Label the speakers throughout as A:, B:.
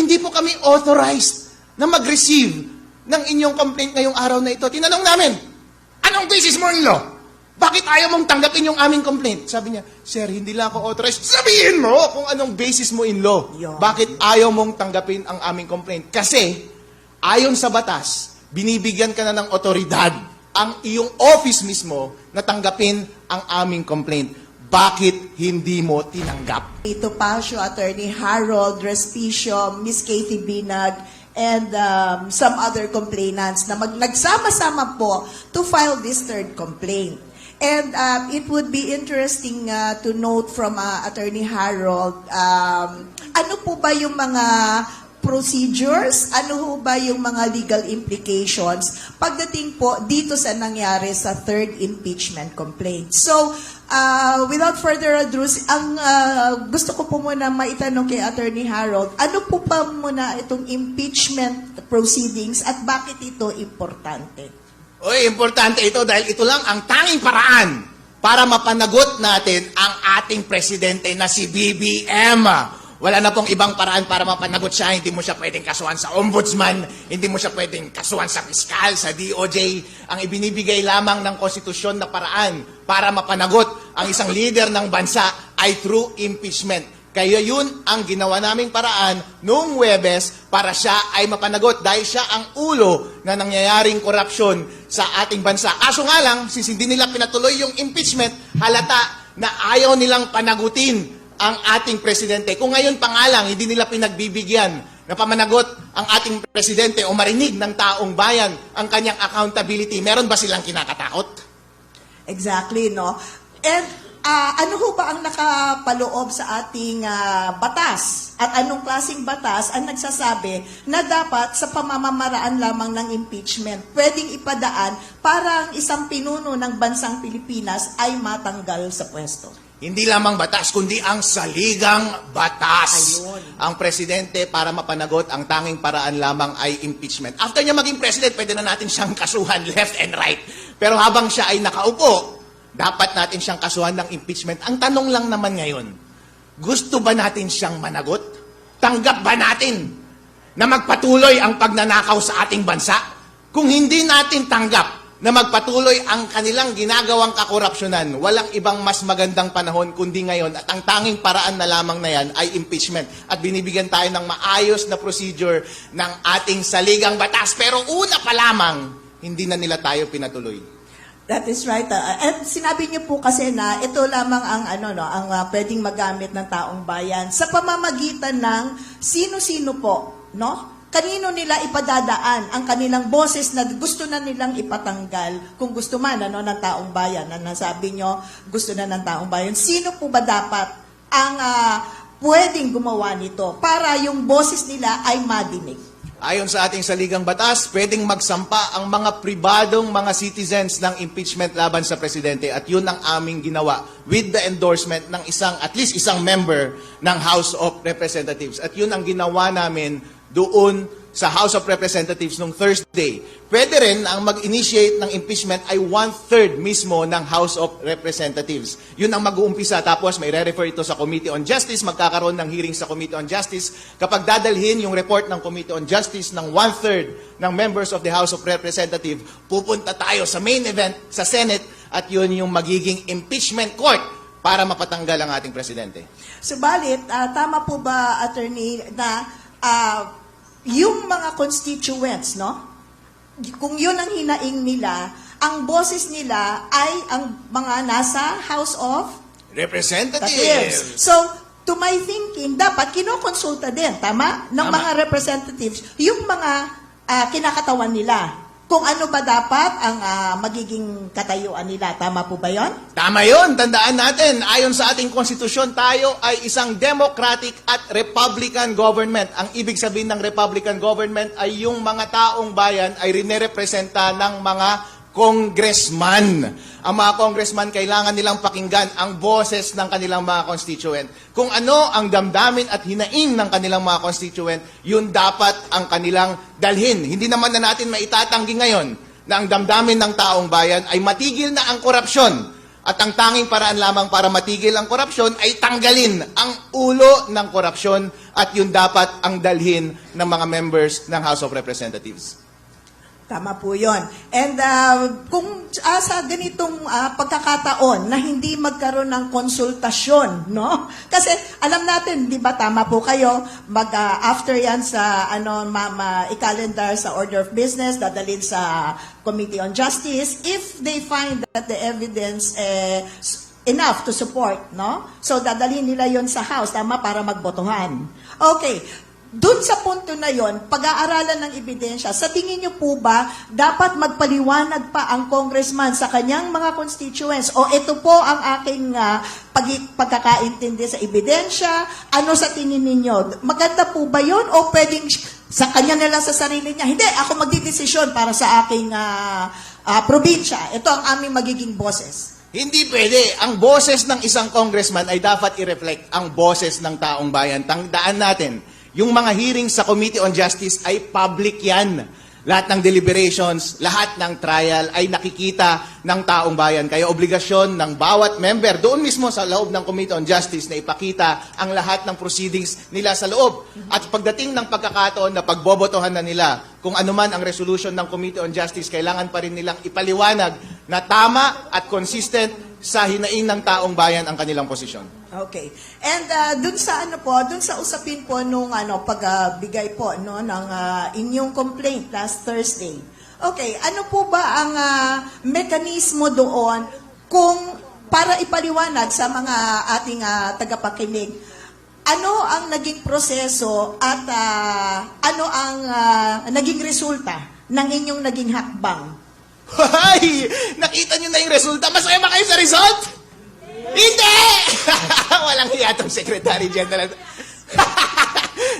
A: hindi po kami authorized na mag-receive ng inyong complaint ngayong araw na ito. Tinanong namin, anong basis mo in law? Bakit ayaw mong tanggapin yung aming complaint? Sabi niya, sir, hindi lang ako authorized. Sabihin mo kung anong basis mo in law.
B: Yun.
A: Bakit ayaw mong tanggapin ang aming complaint? Kasi, ayon sa batas, binibigyan ka na ng otoridad ang iyong office mismo na tanggapin ang aming complaint. Bakit hindi mo tinanggap?
B: Ito Pasio, Attorney Harold Respicio, Miss Kathy Binag, and some other complainants na nagsama-sama po to file this third complaint. And it would be interesting to note from Attorney Harold, ano po ba yung mga procedures, ano ho ba yung mga legal implications pagdating po dito sa nangyari sa third impeachment complaint. So, without further ado, ang gusto ko po muna maitanong kay Attorney Harold, ano po pa muna itong impeachment proceedings at bakit ito importante?
A: Oy, importante ito dahil ito lang ang tanging paraan para mapanagot natin ang ating presidente na si BBM. Wala na pong ibang paraan para mapanagot siya. Hindi mo siya pwedeng kasuhan sa ombudsman, hindi mo siya pwedeng kasuhan sa piskal, sa DOJ. Ang ibinibigay lamang ng konstitusyon na paraan para mapanagot ang isang leader ng bansa ay through impeachment. Kaya yun ang ginawa naming paraan noong Huwebes para siya ay mapanagot dahil siya ang ulo na nangyayaring korupsyon sa ating bansa. Kaso nga lang, since hindi nila pinatuloy yung impeachment, halata na ayaw nilang panagutin ang ating presidente. Kung ngayon pa nga lang, hindi nila pinagbibigyan na pamanagot ang ating presidente o marinig ng taong bayan ang kanyang accountability, meron ba silang kinakatakot?
B: Exactly, no? And ano ho ba ang nakapaloob sa ating batas? At anong klaseng batas ang nagsasabi na dapat sa pamamaraan lamang ng impeachment pwedeng ipadaan para ang isang pinuno ng bansang Pilipinas ay matanggal sa pwesto?
A: Hindi lamang batas, kundi ang saligang batas.
B: Ayun.
A: Ang presidente, para mapanagot, ang tanging paraan lamang ay impeachment. After niya maging president, pwede na natin siyang kasuhan left and right. Pero habang siya ay nakaupo, dapat natin siyang kasuhan ng impeachment. Ang tanong lang naman ngayon, gusto ba natin siyang managot? Tanggap ba natin na magpatuloy ang pagnanakaw sa ating bansa? Kung hindi natin tanggap na magpatuloy ang kanilang ginagawang kakorupsyonan, walang ibang mas magandang panahon kundi ngayon at ang tanging paraan na lamang na yan ay impeachment. At binibigyan tayo ng maayos na procedure ng ating saligang batas. Pero una pa lamang, hindi na nila tayo pinatuloy.
B: That is right. At sinabi niyo po kasi na ito lamang ang pwedeng magamit ng taong bayan sa pamamagitan ng sino-sino po, no? Kanino nila ipadadaan ang kanilang boses na gusto na nilang ipatanggal kung gusto man ng taong bayan. Na nasabi niyo, gusto na ng taong bayan. Sino po ba dapat ang pwedeng gumawa nito para yung boses nila ay madinig?
A: Ayon sa ating saligang batas, pwedeng magsampa ang mga pribadong mga citizens ng impeachment laban sa presidente at yun ang aming ginawa with the endorsement ng at least isang member ng House of Representatives. At yun ang ginawa namin doon sa House of Representatives nung Thursday. Pwede rin ang mag-initiate ng impeachment ay 1/3 mismo ng House of Representatives. Yun ang mag-uumpisa, tapos may re-refer ito sa Committee on Justice, magkakaroon ng hearing sa Committee on Justice. Kapag dadalhin yung report ng Committee on Justice ng 1/3 ng members of the House of Representatives, pupunta tayo sa main event sa Senate at yun yung magiging impeachment court para mapatanggal ang ating presidente.
B: Subalit, tama po ba, Attorney, na yung mga constituents, no? Kung yun ang hinaing nila, ang boses nila ay ang mga nasa House of
A: Representatives!
B: So, to my thinking, dapat kinokonsulta din, tama? Ng
A: Tama.
B: mga representatives, yung mga kinakatawan nila. Kung ano ba dapat ang magiging katayuan nila. Tama po ba yon?
A: Tama yun. Tandaan natin, ayon sa ating konstitusyon, tayo ay isang democratic at republican government. Ang ibig sabihin ng republican government ay yung mga taong bayan ay rinerepresenta ng mga congressman. Ang mga congressman, kailangan nilang pakinggan ang boses ng kanilang mga constituent. Kung ano ang damdamin at hinaing ng kanilang mga constituent, yun dapat ang kanilang dalhin. Hindi naman na natin maitatanggi ngayon na ang damdamin ng taong bayan ay matigil na ang korupsyon. At ang tanging paraan lamang para matigil ang korupsyon ay tanggalin ang ulo ng korupsyon at yun dapat ang dalhin ng mga members ng House of Representatives.
B: Tama po yun. And kung sa ganitong pagkakataon na hindi magkaroon ng konsultasyon, no? Kasi alam natin, di ba, tama po kayo, after yan sa i-calendar sa order of business, dadalhin sa Committee on Justice, if they find that the evidence enough to support, no? So dadalhin nila yon sa House, tama, para magbotohan. Okay. Doon sa punto na yon, pag-aaralan ng ebidensya, sa tingin niyo po ba, dapat magpaliwanag pa ang congressman sa kanyang mga constituents? O ito po ang aking pagkakaintindi sa ebidensya? Ano sa tingin ninyo? Maganda po ba yon? O pwedeng sa kanya nila sa sarili niya? Hindi, ako magdidesisyon para sa aking probinsya. Ito ang aming magiging boses.
A: Hindi pwede. Ang boses ng isang congressman ay dapat i-reflect ang boses ng taong bayan. Tandaan natin, yung mga hearings sa Committee on Justice ay public yan. Lahat ng deliberations, lahat ng trial ay nakikita ng taong bayan. Kaya obligasyon ng bawat member doon mismo sa loob ng Committee on Justice na ipakita ang lahat ng proceedings nila sa loob. At pagdating ng pagkakataon na pagbobotohan na nila, kung ano man ang resolution ng Committee on Justice, kailangan pa rin nilang ipaliwanag na tama at consistent sa hinaing ng taong bayan ang kanilang posisyon.
B: Okay. And dun sa dun sa usapin po nung pagbigay po no ng inyong complaint last Thursday. Okay, ano po ba ang mekanismo doon kung para ipaliwanag sa mga ating tagapakinig, ano ang naging proseso at ano ang naging resulta ng inyong naging hakbang?
A: Hoy! Nakita nyo na yung resulta? Masaya ba kayo sa result? Hindi! Walang hiya tong Secretary General.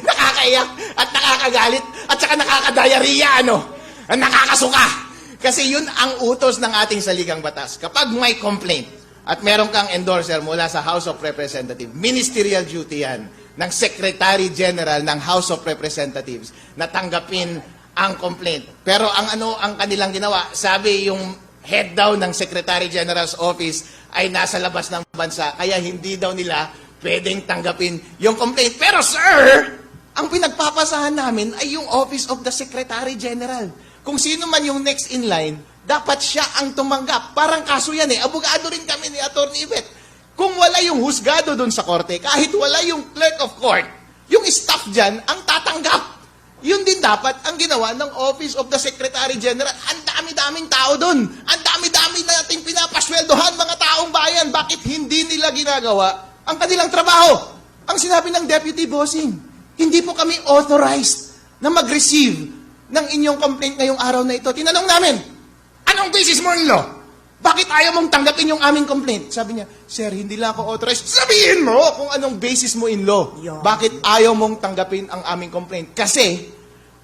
A: Nakakaiyak at nakakagalit at saka nakakadiarrhea, nakakasuka. Kasi yun ang utos ng ating saligang batas. Kapag may complaint at meron kang endorser mula sa House of Representatives, ministerial duty yan ng Secretary General ng House of Representatives na tanggapin ang complaint. Pero ang kanilang ginawa, sabi yung head daw ng Secretary General's office ay nasa labas ng bansa, kaya hindi daw nila pwedeng tanggapin yung complaint. Pero sir, ang pinagpapasahan namin ay yung Office of the Secretary General. Kung sino man yung next in line, dapat siya ang tumanggap. Parang kaso yan Abogado rin kami ni Atty. Yvette. Kung wala yung husgado doon sa korte, kahit wala yung clerk of court, yung staff dyan ang tatanggap. Yun din dapat ang ginawa ng Office of the Secretary General. Ang dami-daming tao doon. Ang dami-dami nating pinapasweldohan mga taong bayan. Bakit hindi nila ginagawa ang kanilang trabaho? Ang sinabi ng Deputy Bossing, hindi po kami authorized na mag-receive ng inyong complaint ngayong araw na ito. Tinanong namin, anong basis mo in law? Bakit ayaw mong tanggapin yung aming complaint? Sabi niya, sir, hindi lang ako authorized. Sabihin mo kung anong basis mo in law.
B: Yun.
A: Bakit ayaw mong tanggapin ang aming complaint? Kasi,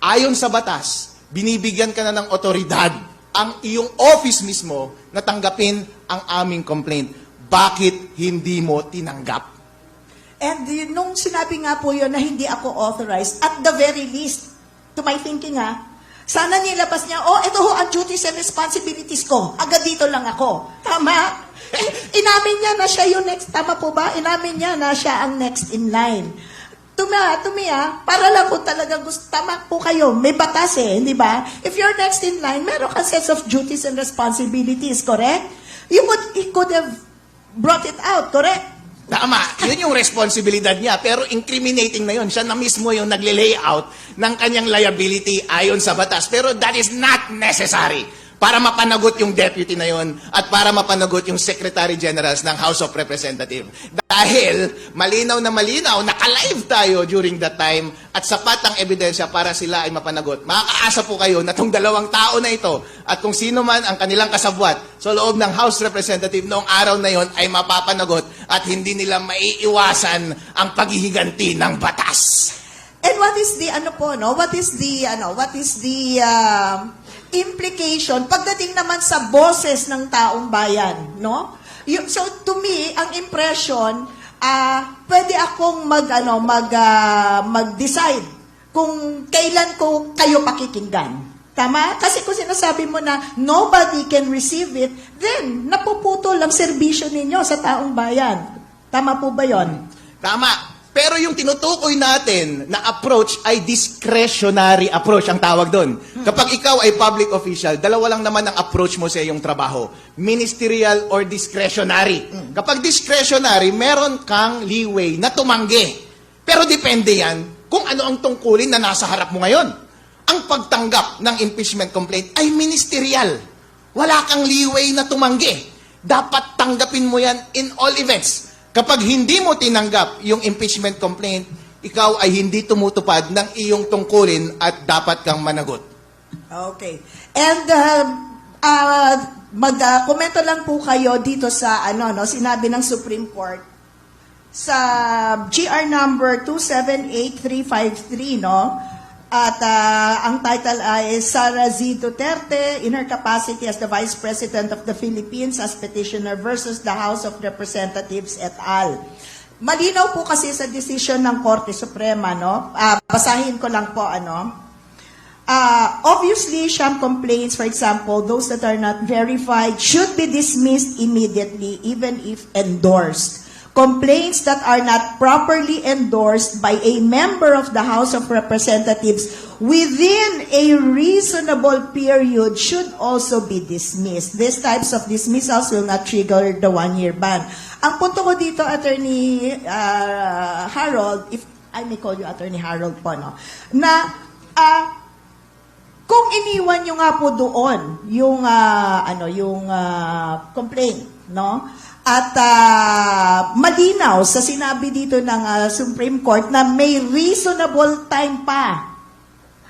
A: ayon sa batas, binibigyan ka na ng otoridad ang iyong office mismo na tanggapin ang aming complaint. Bakit hindi mo tinanggap?
B: And nung sinabi nga po yun na hindi ako authorized, at the very least, to my thinking sana nilabas niya, ito ho ang duties and responsibilities ko. Agad dito lang ako. Tama? Inamin niya na siya yung next. Tama po ba? Inamin niya na siya ang next in line. Para lang po talaga gusto, tama po kayo. May batas di ba? If you're next in line, meron ka sets of duties and responsibilities, correct? He could have brought it out, correct?
A: Tama, yun yung responsibilidad niya. Pero incriminating na yun. Siya na mismo yung nagle-layout ng kanyang liability ayon sa batas. Pero that is not necessary para mapanagot yung deputy na yun at para mapanagot yung Secretary Generals ng House of Representatives. Dahil malinaw na malinaw, naka-live tayo during that time at sapat ang ebidensya para sila ay mapanagot. Makakaasa po kayo na itong dalawang tao na ito at kung sino man ang kanilang kasabwat sa loob ng House Representative noong araw na yon ay mapapanagot at hindi nila maiiwasan ang paghihiganti ng batas.
B: And what is the what is the implication pagdating naman sa boses ng taong bayan, no? So to me, ang impression, pwede akong mag-decide kung kailan ko kayo pakikinggan. Tama? Kasi kung sinasabi mo na nobody can receive it, then napuputol ang serbisyo ninyo sa taong bayan. Tama po ba yon?
A: Tama. Pero yung tinutukoy natin na approach ay discretionary approach ang tawag doon. Kapag ikaw ay public official, dalawa lang naman ang approach mo sa iyong trabaho. Ministerial or discretionary. Kapag discretionary, meron kang leeway na tumanggi. Pero depende yan kung ano ang tungkulin na nasa harap mo ngayon. Ang pagtanggap ng impeachment complaint ay ministerial. Wala kang leeway na tumanggi. Dapat tanggapin mo yan in all events. Kapag hindi mo tinanggap yung impeachment complaint, ikaw ay hindi tumutupad ng iyong tungkulin at dapat kang managot.
B: Okay. And mag-komento lang po kayo dito sa sinabi ng Supreme Court sa GR number 278353, no? At ang title ay Sara Z. Duterte in her capacity as the Vice President of the Philippines as petitioner versus the House of Representatives et al. Malinaw po kasi sa decision ng Korte Suprema, no? Basahin ko lang po, obviously, sham complaints, for example, those that are not verified, should be dismissed immediately, even if endorsed. Complaints that are not properly endorsed by a member of the House of Representatives within a reasonable period should also be dismissed. These types of dismissals will not trigger the 1-year ban. Ang punto ko dito, Attorney Harold, if I may call you Attorney Harold po, no? Na kung iniwan nyo nga po doon yung complaint, no? At malinaw sa sinabi dito ng Supreme Court na may reasonable time pa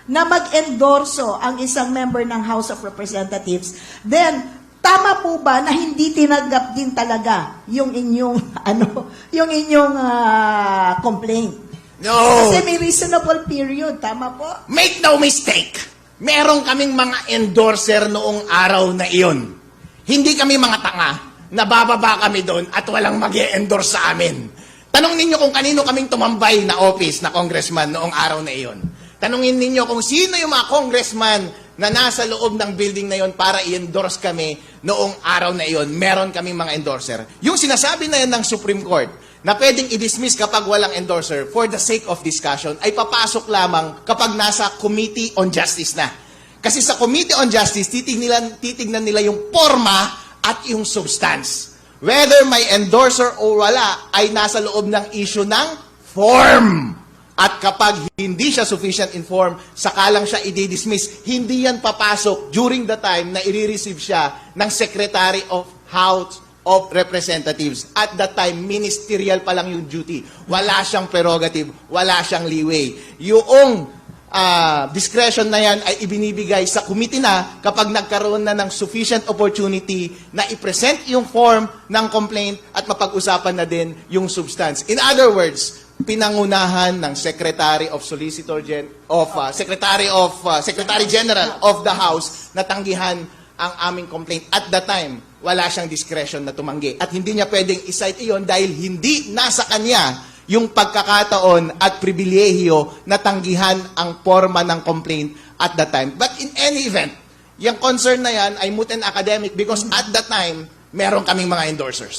B: na mag-endorso ang isang member ng House of Representatives, then tama po ba na hindi tinanggap din talaga yung inyong complaint?
A: No!
B: Kasi may reasonable period, tama po?
A: Make no mistake, meron kaming mga endorser noong araw na iyon. Hindi kami mga tanga. Nabababa kami doon at walang mag-e-endorse sa amin. Tanong ninyo kung kanino kaming tumambay na office na congressman noong araw na iyon. Tanungin ninyo kung sino yung mga congressman na nasa loob ng building na iyon para i-endorse kami noong araw na iyon. Meron kaming mga endorser. Yung sinasabi na yan ng Supreme Court na pwedeng i-dismiss kapag walang endorser for the sake of discussion ay papasok lamang kapag nasa Committee on Justice na. Kasi sa Committee on Justice, titignan nila yung forma at yung substance. Whether may endorser o wala, ay nasa loob ng issue ng form. At kapag hindi siya sufficient in form, saka lang siya i-dismiss. Hindi yan papasok during the time na i-receive siya ng Secretary of House of Representatives. At that time, ministerial pa lang yung duty. Wala siyang prerogative, wala siyang leeway. Yung discretion na yan ay ibinibigay sa committee na kapag nagkaroon na ng sufficient opportunity na i-present yung form ng complaint at mapag-usapan na din yung substance. In other words, pinangunahan ng Secretary General of the House na tanggihan ang aming complaint. At that time, wala siyang discretion na tumanggi. At hindi niya pwedeng i-cite iyon dahil hindi nasa kanya yung pagkakataon at pribilehiyo na tanggihan ang forma ng complaint at that time. But in any event, yung concern na yan ay moot and academic because at that time, meron kaming mga endorsers.